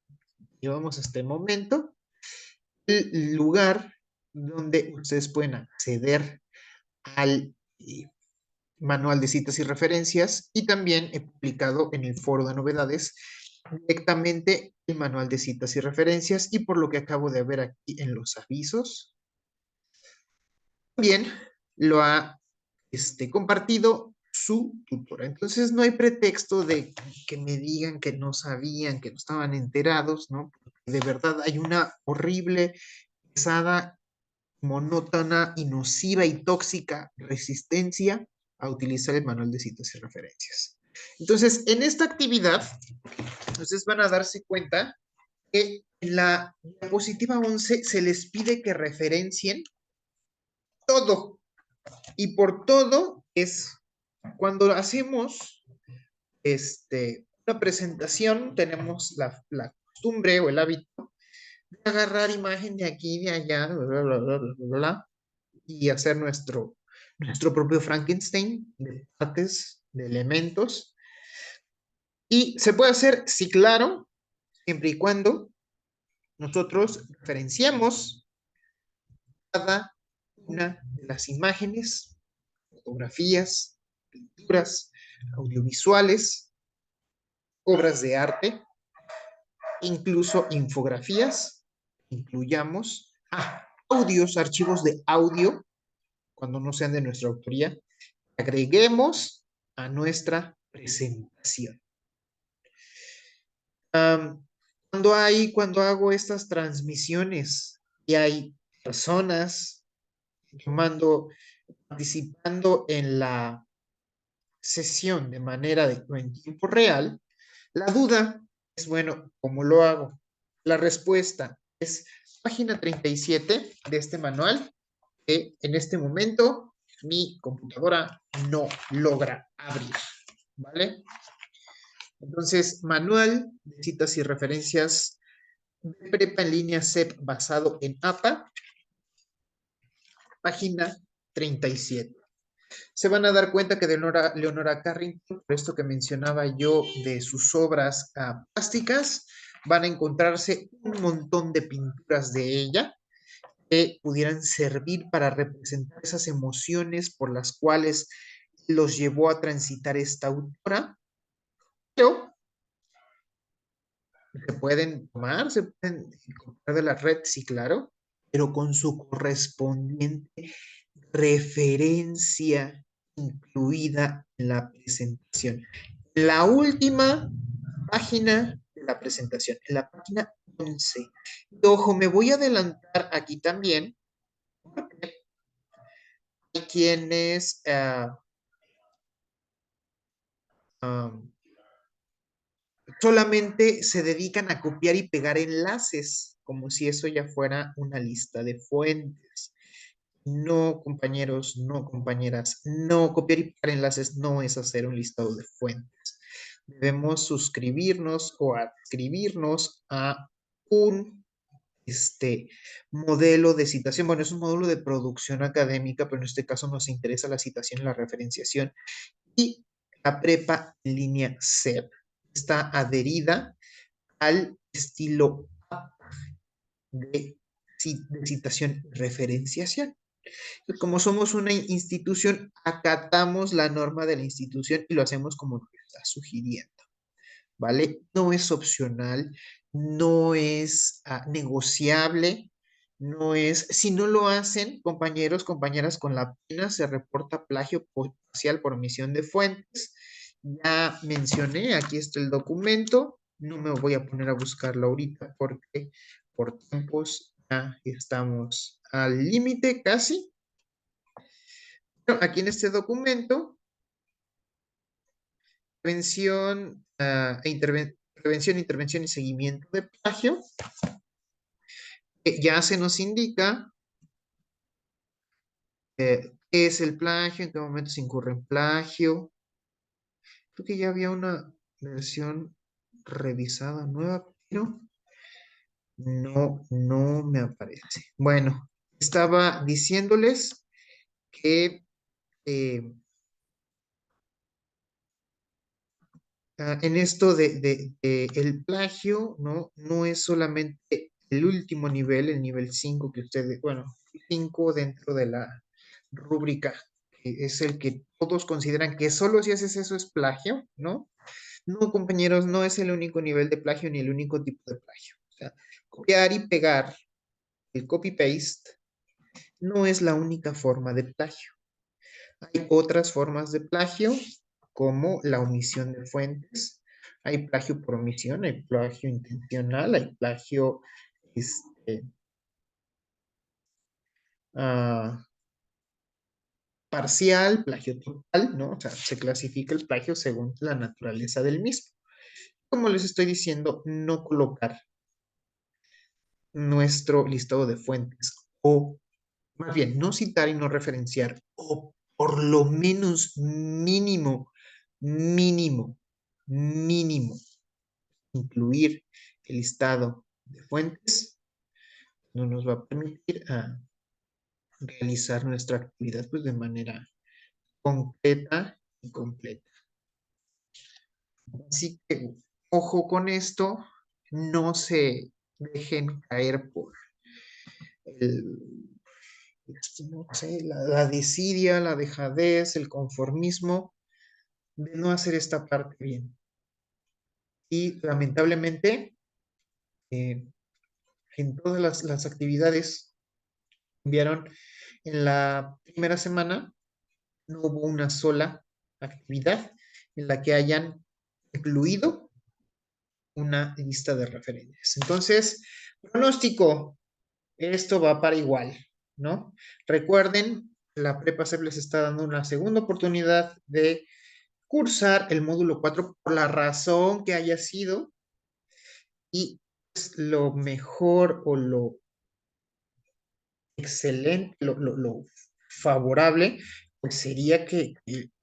llevamos hasta el momento. El lugar donde ustedes pueden acceder al manual de citas y referencias, y también he publicado en el foro de novedades directamente el manual de citas y referencias, y por lo que acabo de ver aquí en los avisos, también lo ha compartido su tutora. Entonces no hay pretexto de que me digan que no sabían, que no estaban enterados, ¿no? Porque de verdad hay una horrible, pesada, monótona, y nociva y tóxica resistencia a utilizar el manual de citas y referencias. Entonces, en esta actividad, ustedes van a darse cuenta que en la diapositiva 11 se les pide que referencien todo. Y por todo es cuando hacemos una presentación, tenemos la costumbre o el hábito de agarrar imagen de aquí, de allá, bla, bla, bla, bla, bla, y hacer nuestro propio Frankenstein de partes, de elementos. Y se puede hacer, sí, claro, siempre y cuando nosotros referenciamos cada una de las imágenes, fotografías, pinturas, audiovisuales, obras de arte, incluso infografías, incluyamos audios, archivos de audio, cuando no sean de nuestra autoría, agreguemos a nuestra presentación. Cuando hago estas transmisiones y hay personas participando en la sesión de manera en tiempo real, la duda es, bueno, ¿cómo lo hago? La respuesta es página 37 de este manual, que en este momento mi computadora no logra abrir, ¿vale? Entonces, manual de citas y referencias de prepa en línea CEP basado en APA, página 37. Se van a dar cuenta que de Leonora Carrington, por esto que mencionaba yo de sus obras plásticas, van a encontrarse un montón de pinturas de ella que pudieran servir para representar esas emociones por las cuales los llevó a transitar esta autora, pero se pueden tomar, se pueden encontrar de la red, sí, claro, pero con su correspondiente referencia incluida en la presentación. La última página de la presentación, en la página 11. Y ojo, me voy a adelantar aquí también, porque hay quienes um, solamente se dedican a copiar y pegar enlaces, como si eso ya fuera una lista de fuentes. No, compañeros, no, compañeras, no, copiar y pegar enlaces no es hacer un listado de fuentes. Debemos suscribirnos o adscribirnos a un modelo de citación. Bueno, es un módulo de producción académica, pero en este caso nos interesa la citación y la referenciación. Y la prepa en línea CEP está adherida al estilo de, de citación y referenciación. Como somos una institución, acatamos la norma de la institución y lo hacemos como nos está sugiriendo, ¿vale? No es opcional, no es negociable, no es, si no lo hacen, compañeros, compañeras, con la pena se reporta plagio parcial por omisión de fuentes. Ya mencioné, aquí está el documento, no me voy a poner a buscarlo ahorita porque por tiempos ya estamos al límite casi. Bueno, aquí en este documento, prevención, intervención y seguimiento de plagio, ya se nos indica qué es el plagio, en qué momento se incurre en plagio. Creo que ya había una versión revisada nueva, pero no me aparece. Bueno, estaba diciéndoles que eh, en esto de el plagio, ¿no? No es solamente el último nivel, el nivel 5 que ustedes, bueno, 5 dentro de la rúbrica, que es el que todos consideran que solo si haces eso es plagio, ¿no? No, compañeros, no es el único nivel de plagio ni el único tipo de plagio. O sea, copiar y pegar, el copy-paste, no es la única forma de plagio. Hay otras formas de plagio, como la omisión de fuentes. Hay plagio por omisión, hay plagio intencional, hay plagio este, ah, parcial, plagio total, ¿no? O sea, se clasifica el plagio según la naturaleza del mismo. Como les estoy diciendo, no colocar nuestro listado de fuentes o más bien no citar y no referenciar o por lo menos mínimo, mínimo, mínimo incluir el listado de fuentes no nos va a permitir realizar nuestra actividad pues de manera concreta y completa. Así que ojo con esto, no se dejen caer por el, no sé, la desidia, la dejadez, el conformismo de no hacer esta parte bien. Y lamentablemente, eh, en todas las actividades enviaron en la primera semana, no hubo una sola actividad en la que hayan incluido una lista de referencias. Entonces, pronóstico, esto va para igual, ¿no? Recuerden, la Prepa CEP les está dando una segunda oportunidad de cursar el módulo 4 por la razón que haya sido y pues, lo mejor o lo excelente, lo favorable, pues sería que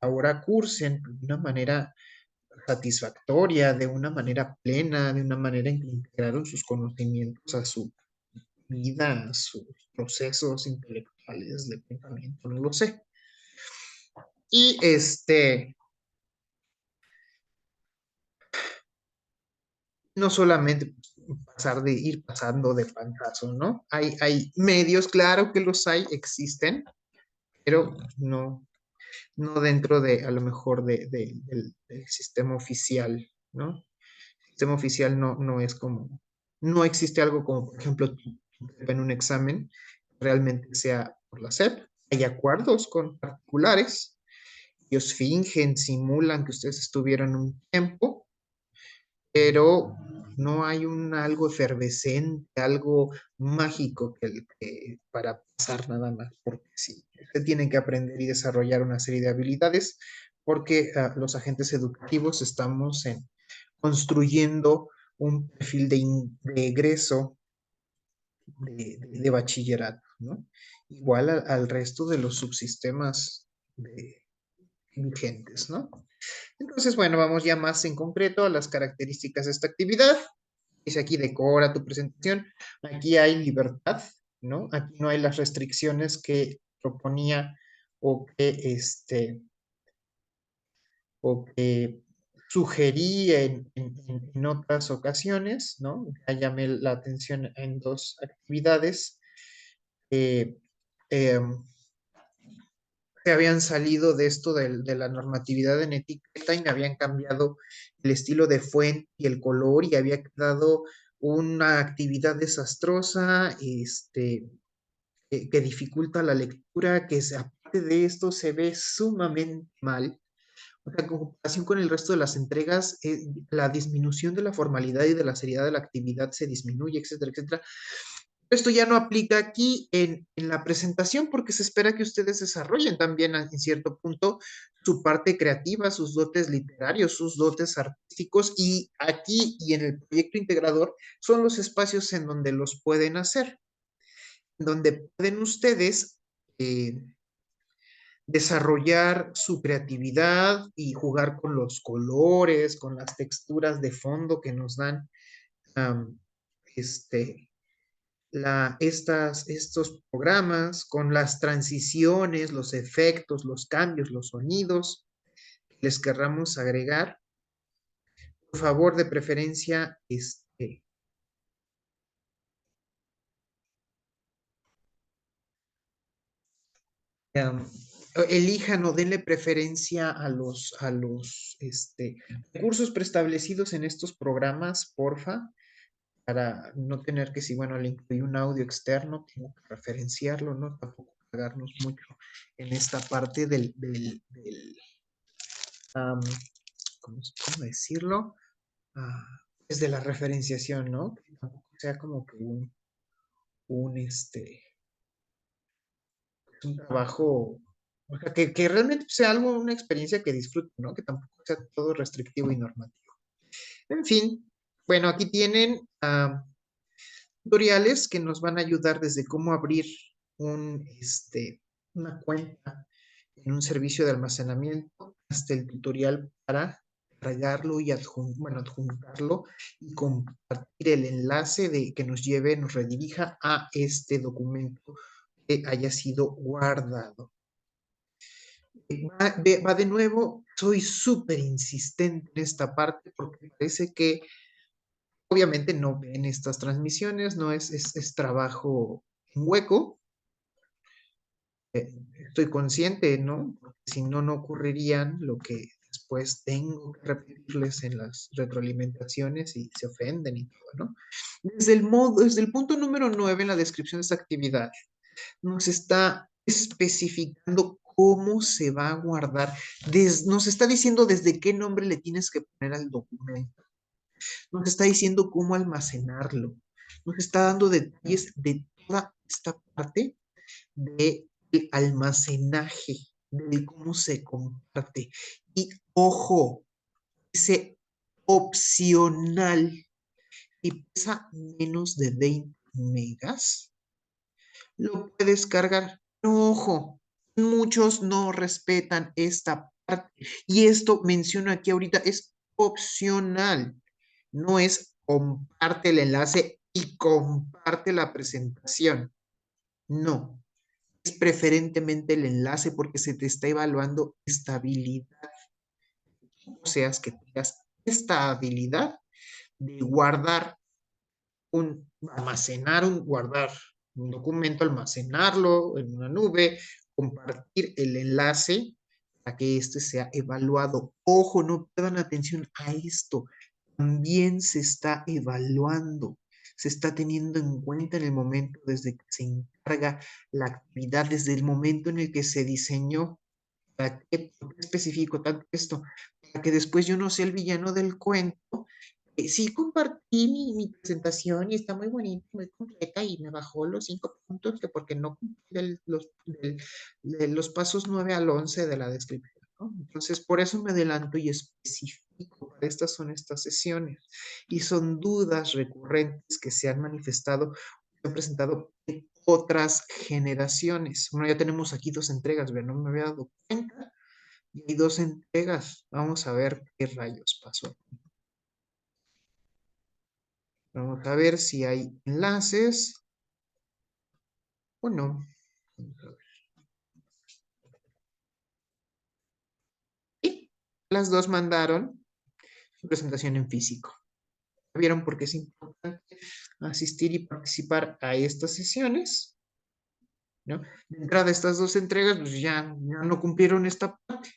ahora cursen de una manera satisfactoria, de una manera plena, de una manera en que integraron sus conocimientos a su vida, a sus procesos intelectuales de pensamiento, no lo sé. Y no solamente pasar de ir pasando de pantazo, ¿no? Hay medios, claro que los hay, existen, pero no dentro de, a lo mejor, del sistema oficial, ¿no? El sistema oficial no es como, no existe algo como, por ejemplo, en un examen realmente sea por la SEP. Hay acuerdos con particulares, ellos fingen, simulan que ustedes estuvieron un tiempo, pero no hay algo efervescente, algo mágico para pasar nada más, porque sí, se tienen que aprender y desarrollar una serie de habilidades, porque los agentes educativos estamos construyendo un perfil de egreso de bachillerato, ¿no? Igual al resto de los subsistemas vigentes, ¿no? Entonces, bueno, vamos ya más en concreto a las características de esta actividad. Dice aquí, decora tu presentación. Aquí hay libertad, ¿no? Aquí no hay las restricciones que proponía o que sugerí en otras ocasiones, ¿no? Ya llamé la atención en dos actividades que se habían salido de esto de la normatividad en etiqueta y me habían cambiado el estilo de fuente y el color y había quedado una actividad desastrosa, que dificulta la lectura, aparte de esto se ve sumamente mal. O sea, en comparación con el resto de las entregas, la disminución de la formalidad y de la seriedad de la actividad se disminuye, etcétera, etcétera. Esto ya no aplica aquí en la presentación porque se espera que ustedes desarrollen también en cierto punto su parte creativa, sus dotes literarios, sus dotes artísticos y aquí y en el proyecto integrador son los espacios en donde los pueden hacer, en donde pueden ustedes desarrollar su creatividad y jugar con los colores, con las texturas de fondo que nos dan um, este, estos programas, con las transiciones, los efectos, los cambios, los sonidos que les querramos agregar. Por favor, de preferencia, um, elijan o denle preferencia a los recursos preestablecidos en estos programas, porfa, para no tener que, si, bueno, le incluí un audio externo, tengo que referenciarlo, ¿no? Tampoco cargarnos mucho en esta parte um, ¿cómo decirlo? Ah, desde la referenciación, ¿no? Que tampoco sea como que un trabajo, o sea, que realmente sea algo, una experiencia que disfruten, ¿no? Que tampoco sea todo restrictivo y normativo. En fin, bueno, aquí tienen tutoriales que nos van a ayudar desde cómo abrir una cuenta en un servicio de almacenamiento hasta el tutorial para cargarlo y adjuntarlo y compartir el enlace que nos lleve, nos redirija a este documento que haya sido guardado. Va de nuevo, soy súper insistente en esta parte porque parece que obviamente no ven estas transmisiones, no es trabajo en hueco. Estoy consciente, ¿no? Porque si no, no ocurrirían lo que después tengo que repetirles en las retroalimentaciones y se ofenden y todo, ¿no? Desde el punto número 9 en la descripción de esta actividad, nos está especificando cómo se va a guardar, nos está diciendo desde qué nombre le tienes que poner al documento, nos está diciendo cómo almacenarlo, nos está dando detalles de toda esta parte de almacenaje, de cómo se comparte. Y ojo, dice opcional y pesa menos de 20 megas, lo puedes cargar. No, ojo, muchos no respetan esta parte. Y esto menciono aquí ahorita, es opcional. No es comparte el enlace y comparte la presentación. No. es preferentemente el enlace porque se te está evaluando estabilidad. O sea, que tengas esta habilidad de guardar guardar un documento, almacenarlo en una nube, compartir el enlace para que éste sea evaluado. Ojo, no pongan atención a esto. También se está evaluando, se está teniendo en cuenta en el momento desde que se encarga la actividad, desde el momento en el que se diseñó. ¿Por qué especifico tanto esto? Para que después yo no sea el villano del cuento. Sí, compartí mi presentación y está muy bonita, muy completa y me bajó los 5 puntos que porque no cumplí de los pasos 9 al 11 de la descripción, ¿no? Entonces, por eso me adelanto y especifico. Para estas son estas sesiones y son dudas recurrentes que se han manifestado, se han presentado en otras generaciones. Bueno, ya tenemos aquí 2 entregas, ¿verdad? No me había dado cuenta. Y hay 2 entregas. Vamos a ver qué rayos pasó. Vamos a ver si hay enlaces o no. Vamos a ver. Y las dos mandaron su presentación en físico. ¿Vieron por qué es importante asistir y participar a estas sesiones? ¿No? De entrada, estas 2 entregas, pues ya no cumplieron esta parte.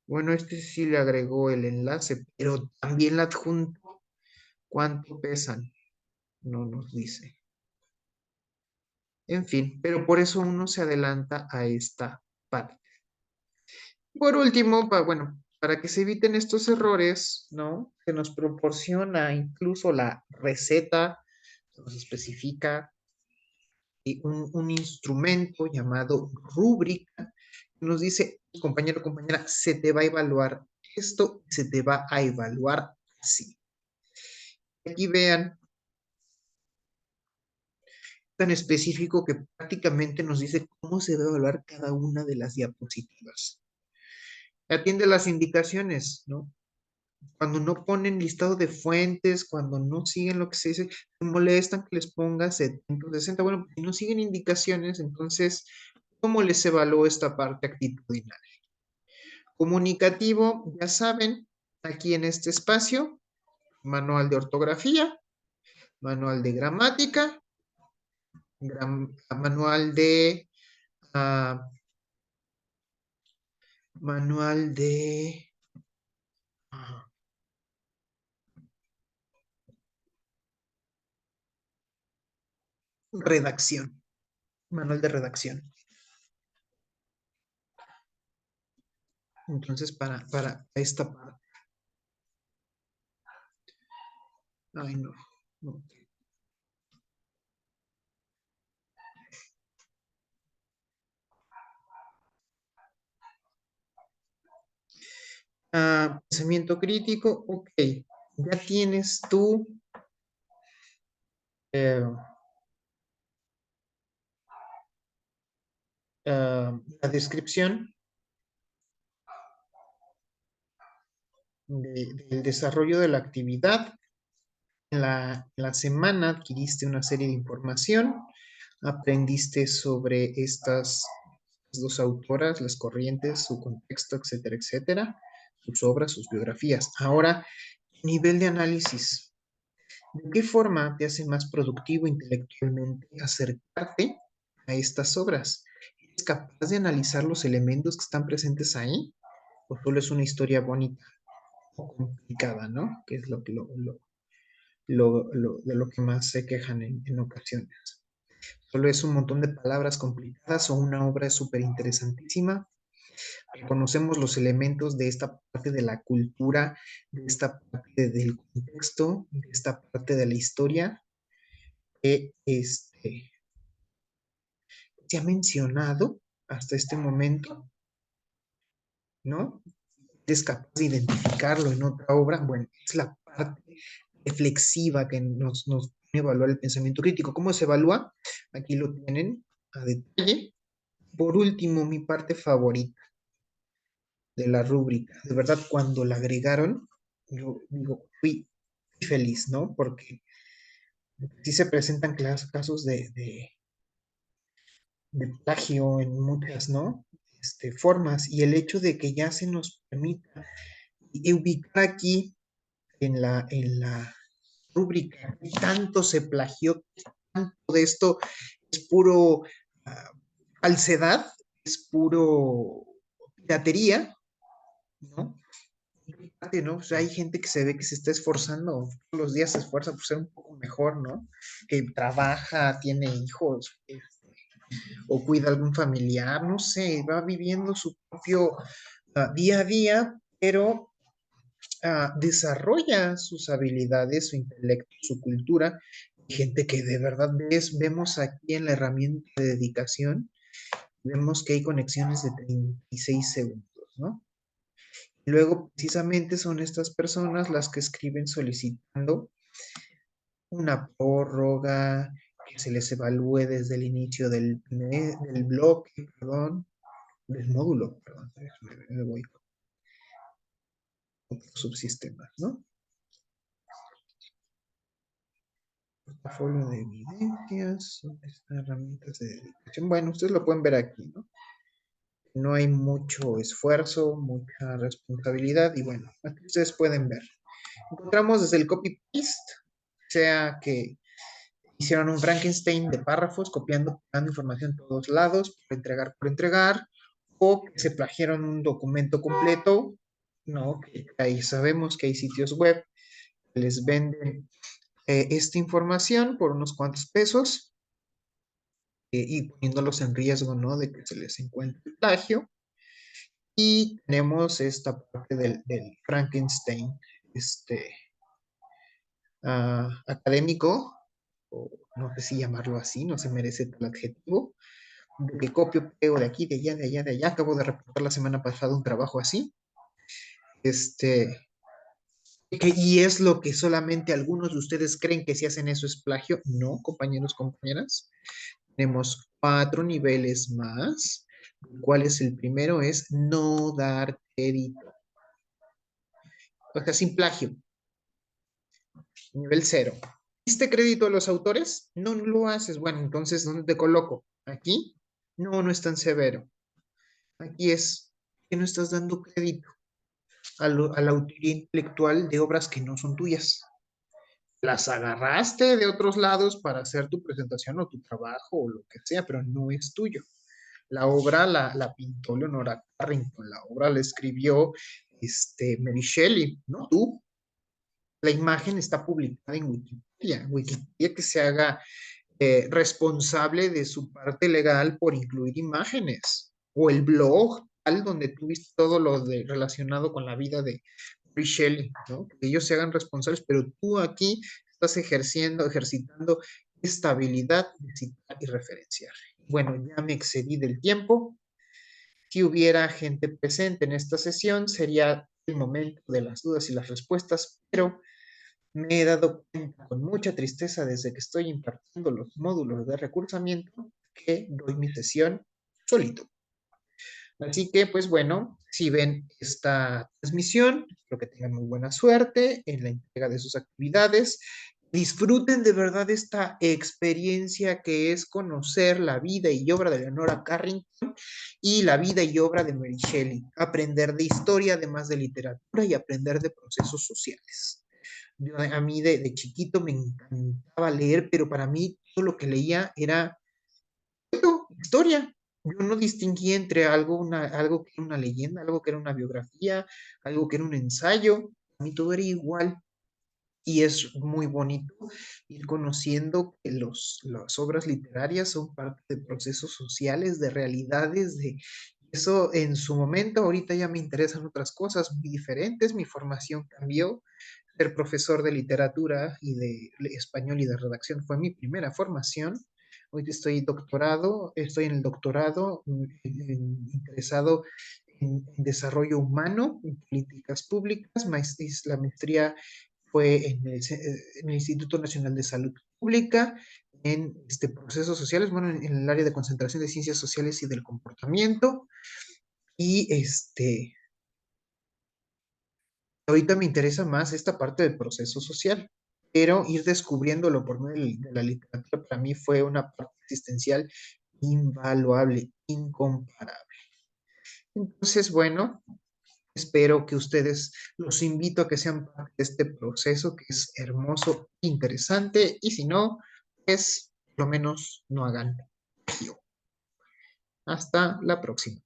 Bueno, este sí le agregó el enlace, pero también la adjunto. ¿Cuánto pesan? No nos dice. En fin, pero por eso uno se adelanta a esta parte. Por último, bueno, para que se eviten estos errores, ¿no? Se nos proporciona incluso la receta, se nos especifica un instrumento llamado rúbrica, que nos dice, compañero, compañera, se te va a evaluar esto, se te va a evaluar así. Aquí vean, tan específico que prácticamente nos dice cómo se va a evaluar cada una de las diapositivas. Atiende las indicaciones, ¿no? Cuando no ponen listado de fuentes, cuando no siguen lo que se dice, se molestan que les ponga 70, 60. Bueno, si no siguen indicaciones, entonces, ¿cómo les evalúo esta parte actitudinal? Comunicativo, ya saben, aquí en este espacio, manual de ortografía, manual de gramática, manual de, ah, manual de ah, redacción, manual de redacción. Entonces, para esta parte. Ay, no. No. Pensamiento crítico, ok. Ya tienes tú eh, la descripción del desarrollo de la actividad. En la semana adquiriste una serie de información, aprendiste sobre estas 2 autoras, las corrientes, su contexto, etcétera, etcétera, sus obras, sus biografías. Ahora, nivel de análisis. ¿De qué forma te hace más productivo intelectualmente acercarte a estas obras? ¿Eres capaz de analizar los elementos que están presentes ahí? ¿O solo es una historia bonita o complicada, ¿no? Que es de lo que más se quejan en ocasiones. Solo es un montón de palabras complicadas o una obra súper interesantísima. Reconocemos los elementos de esta parte de la cultura, de esta parte del contexto, de esta parte de la historia que se ha mencionado hasta este momento, ¿no? Es capaz de identificarlo en otra obra. Bueno, es la parte reflexiva que nos evalúa el pensamiento crítico. ¿Cómo se evalúa? Aquí lo tienen a detalle. Por último, mi parte favorita de la rúbrica. De verdad, cuando la agregaron, yo digo, fui feliz, ¿no? Porque sí se presentan casos de plagio en muchas, ¿no? Formas, y el hecho de que ya se nos permita ubicar aquí en la rúbrica qué tanto se plagió, qué tanto de esto es puro ah, falsedad, es puro piratería, ¿no? Y fíjate, ¿no? O sea, hay gente que se ve que se está esforzando, todos los días se esfuerza por ser un poco mejor, ¿no? Que trabaja, tiene hijos, o cuida a algún familiar, no sé, va viviendo su propio día a día, pero desarrolla sus habilidades, su intelecto, su cultura. Hay gente que de verdad vemos aquí en la herramienta de dedicación, vemos que hay conexiones de 36 segundos, ¿no? Y luego, precisamente son estas personas las que escriben solicitando una prórroga, que se les evalúe desde el inicio del bloque, perdón, del módulo, perdón, me voy con otros subsistemas, ¿no? Portafolio de evidencias, ¿dónde están herramientas de dedicación? Bueno, ustedes lo pueden ver aquí, ¿no? No hay mucho esfuerzo, mucha responsabilidad y bueno, aquí ustedes pueden ver. Encontramos desde el copy-paste, sea que hicieron un Frankenstein de párrafos, copiando, pegando información en todos lados, por entregar, o que se plagiaron un documento completo, ¿no? Que ahí sabemos que hay sitios web que les venden esta información por unos cuantos pesos y poniéndolos en riesgo, ¿no? De que se les encuentre el plagio. Y tenemos esta parte del Frankenstein, este, académico, o no sé si llamarlo así, no se merece tal adjetivo, de que copio, pego de aquí, de allá, de allá, de allá. Acabo de reportar la semana pasada un trabajo así. Y es lo que solamente algunos de ustedes creen que si hacen eso es plagio. No, compañeros, compañeras. Tenemos 4 niveles más. ¿Cuál es el primero? Es no dar crédito. O sea, sin plagio. Nivel cero. ¿Diste crédito a los autores? No, no lo haces. Bueno, entonces, ¿dónde te coloco? ¿Aquí? No, no es tan severo. Aquí es que no estás dando crédito a la autoría intelectual de obras que no son tuyas. Las agarraste de otros lados para hacer tu presentación o tu trabajo o lo que sea, pero no es tuyo. La obra la pintó Leonora Carrington, la obra la escribió Mary Shelley, ¿no? Tú, la imagen está publicada en Wikipedia. Wikipedia que se haga responsable de su parte legal por incluir imágenes. O el blog, tal, donde tú viste todo lo relacionado con la vida de Mary Shelley, ¿no? Que ellos se hagan responsables, pero tú aquí estás ejercitando esta habilidad de citar y referenciar. Bueno, ya me excedí del tiempo. Si hubiera gente presente en esta sesión, sería el momento de las dudas y las respuestas, pero me he dado cuenta con mucha tristeza desde que estoy impartiendo los módulos de recursamiento que doy mi sesión solito. Así que, pues bueno, si ven esta transmisión, espero que tengan muy buena suerte en la entrega de sus actividades. Disfruten de verdad esta experiencia que es conocer la vida y obra de Leonora Carrington y la vida y obra de Mary Shelley. Aprender de historia, además de literatura, y aprender de procesos sociales. A mí de chiquito me encantaba leer, pero para mí todo lo que leía era historia. Yo no distinguía entre algo que era una leyenda, algo que era una biografía, algo que era un ensayo. A mí todo era igual. Y es muy bonito ir conociendo que las obras literarias son parte de procesos sociales, de realidades, de eso en su momento. Ahorita ya me interesan otras cosas muy diferentes. Mi formación cambió. Ser profesor de literatura y de español y de redacción fue mi primera formación. Hoy estoy en el doctorado interesado en desarrollo humano, en políticas públicas. La maestría fue en el Instituto Nacional de Salud Pública, en procesos sociales, bueno, en el área de concentración de ciencias sociales y del comportamiento. Y ahorita me interesa más esta parte del proceso social, pero ir descubriéndolo por medio de la literatura para mí fue una parte existencial invaluable, incomparable. Entonces, bueno, espero que ustedes, los invito a que sean parte de este proceso que es hermoso, interesante, y si no, pues por lo menos no hagan frío. Hasta la próxima.